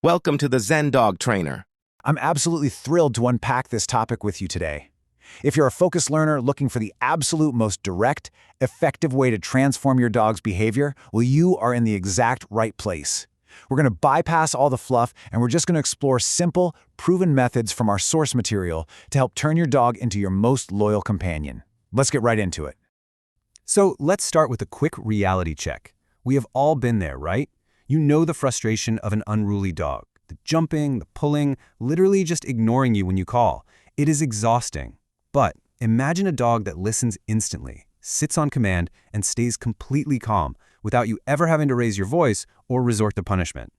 Welcome to the Zen Dog Trainer. I'm absolutely thrilled to unpack this topic with you today. If you're a focused learner looking for the absolute most direct, effective way to transform your dog's behavior, well, you are in the exact right place. We're going to bypass all the fluff, and we're just going to explore simple, proven methods from our source material to help turn your dog into your most loyal companion. Let's get right into it. So let's start with a quick reality check. We have all been there, right? You know the frustration of an unruly dog. The jumping, the pulling, literally just ignoring you when you call. It is exhausting. But imagine a dog that listens instantly, sits on command, and stays completely calm without you ever having to raise your voice or resort to punishment.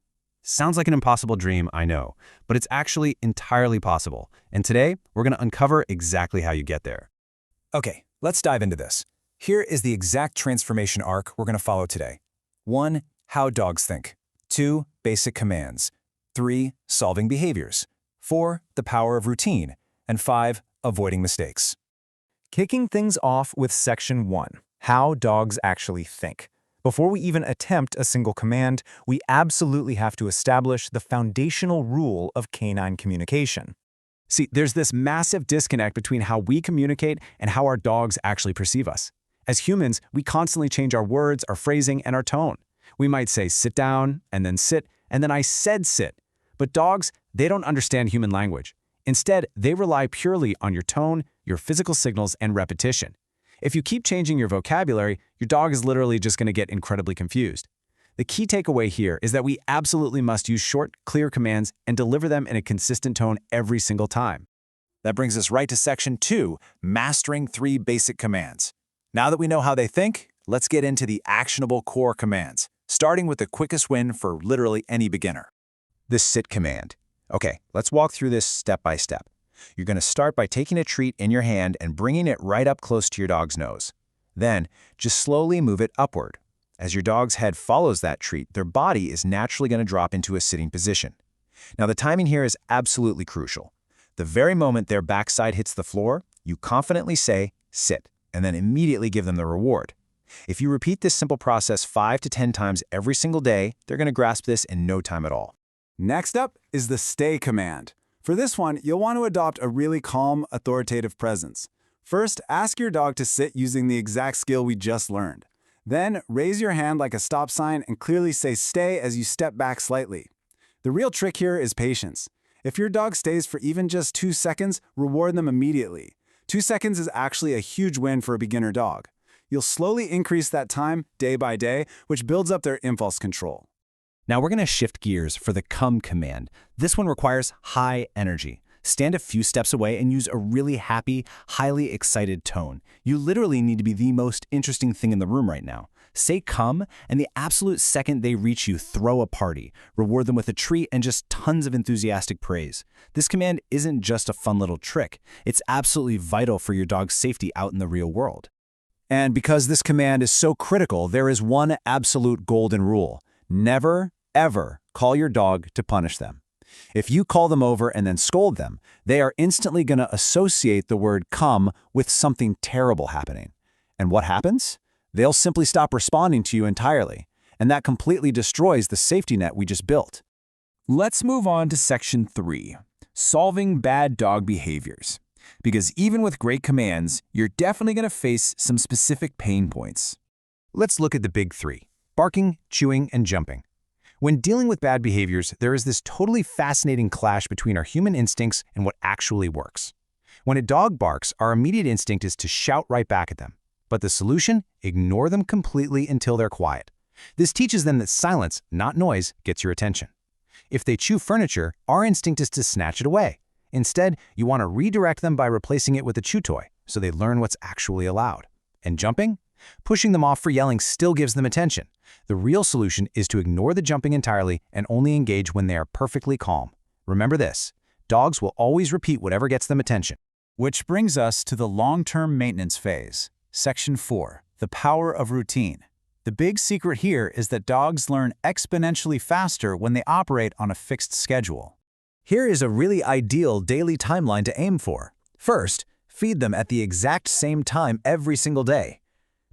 Sounds like an impossible dream, I know, but it's actually entirely possible. And today, we're going to uncover exactly how you get there. Okay, let's dive into this. Here is the exact transformation arc we're going to follow today. 1. How dogs think. 2. Basic commands. 3. Solving behaviors. 4. The power of routine. And 5. Avoiding mistakes. Kicking things off with Section 1. How dogs actually think. Before we even attempt a single command, we absolutely have to establish the foundational rule of canine communication. See, there's this massive disconnect between how we communicate and how our dogs actually perceive us. As humans, we constantly change our words, our phrasing, and our tone. We might say sit down, and then I said sit. But dogs, they don't understand human language. Instead, they rely purely on your tone, your physical signals, and repetition. If you keep changing your vocabulary, your dog is literally just going to get incredibly confused. The key takeaway here is that we absolutely must use short, clear commands and deliver them in a consistent tone every single time. That brings us right to Section 2, mastering 3 basic commands. Now that we know how they think, let's get into the actionable core commands, starting with the quickest win for literally any beginner. The sit command. Okay, let's walk through this step by step. You're going to start by taking a treat in your hand and bringing it right up close to your dog's nose. Then, just slowly move it upward. As your dog's head follows that treat, their body is naturally going to drop into a sitting position. Now, the timing here is absolutely crucial. The very moment their backside hits the floor, you confidently say, sit, and then immediately give them the reward. If you repeat this simple process 5 to 10 times every single day, they're going to grasp this in no time at all. Next up is the stay command. For this one, you'll want to adopt a really calm, authoritative presence. First, ask your dog to sit using the exact skill we just learned. Then, raise your hand like a stop sign and clearly say stay as you step back slightly. The real trick here is patience. If your dog stays for even just 2 seconds, reward them immediately. 2 seconds is actually a huge win for a beginner dog. You'll slowly increase that time day by day, which builds up their impulse control. Now we're going to shift gears for the come command. This one requires high energy. Stand a few steps away and use a really happy, highly excited tone. You literally need to be the most interesting thing in the room right now. Say come, and the absolute second they reach you, throw a party. Reward them with a treat and just tons of enthusiastic praise. This command isn't just a fun little trick. It's absolutely vital for your dog's safety out in the real world. And because this command is so critical, there is one absolute golden rule. Never, ever call your dog to punish them. If you call them over and then scold them, they are instantly going to associate the word come with something terrible happening. And what happens? They'll simply stop responding to you entirely, and that completely destroys the safety net we just built. Let's move on to Section 3, solving bad dog behaviors. Because even with great commands, you're definitely going to face some specific pain points. Let's look at the big 3, barking, chewing, and jumping. When dealing with bad behaviors, there is this totally fascinating clash between our human instincts and what actually works. When a dog barks, our immediate instinct is to shout right back at them. But the solution? Ignore them completely until they're quiet. This teaches them that silence, not noise, gets your attention. If they chew furniture, our instinct is to snatch it away. Instead, you want to redirect them by replacing it with a chew toy, so they learn what's actually allowed. And jumping? Pushing them off for yelling still gives them attention. The real solution is to ignore the jumping entirely and only engage when they are perfectly calm. Remember this, dogs will always repeat whatever gets them attention. Which brings us to the long-term maintenance phase. Section 4, the power of routine. The big secret here is that dogs learn exponentially faster when they operate on a fixed schedule. Here is a really ideal daily timeline to aim for. First, feed them at the exact same time every single day.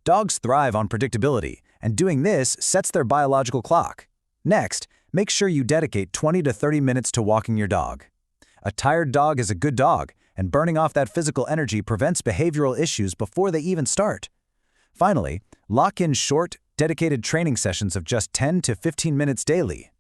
Dogs thrive on predictability, and doing this sets their biological clock. Next, Make sure you dedicate 20 to 30 minutes to walking your dog. A tired dog is a good dog, and burning off that physical energy prevents behavioral issues before they even start. Finally, lock in short, dedicated training sessions of just 10 to 15 minutes daily.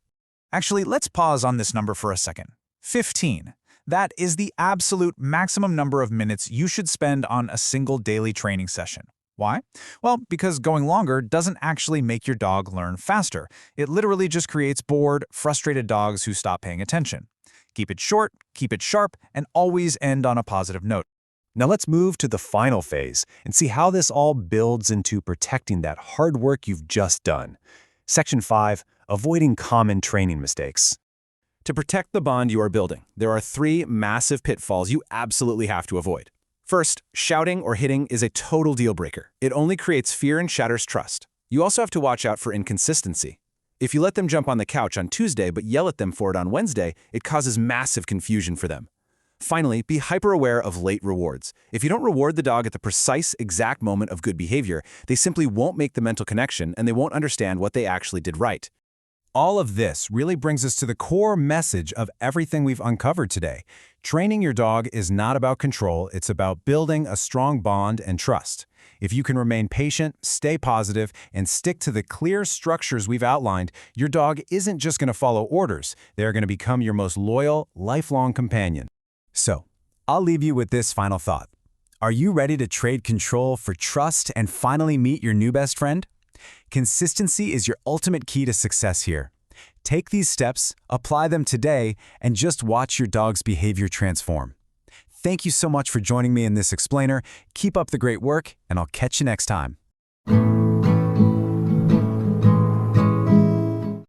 Actually, let's pause on this number for a second. 15. That is the absolute maximum number of minutes you should spend on a single daily training session. Why? Well, because going longer doesn't actually make your dog learn faster. It literally just creates bored, frustrated dogs who stop paying attention. Keep it short, keep it sharp, and always end on a positive note. Now let's move to the final phase and see how this all builds into protecting that hard work you've just done. Section 5, avoiding common training mistakes. To protect the bond you are building, there are 3 massive pitfalls you absolutely have to avoid. First, shouting or hitting is a total deal breaker. It only creates fear and shatters trust. You also have to watch out for inconsistency. If you let them jump on the couch on Tuesday but yell at them for it on Wednesday, it causes massive confusion for them. Finally, be hyper-aware of late rewards. If you don't reward the dog at the precise, exact moment of good behavior, they simply won't make the mental connection and they won't understand what they actually did right. All of this really brings us to the core message of everything we've uncovered today. Training your dog is not about control, it's about building a strong bond and trust. If you can remain patient, stay positive, and stick to the clear structures we've outlined, your dog isn't just going to follow orders, they're going to become your most loyal, lifelong companion. So, I'll leave you with this final thought. Are you ready to trade control for trust and finally meet your new best friend? Consistency is your ultimate key to success here. Take these steps, apply them today, and just watch your dog's behavior transform. Thank you so much for joining me in this explainer. Keep up the great work, and I'll catch you next time.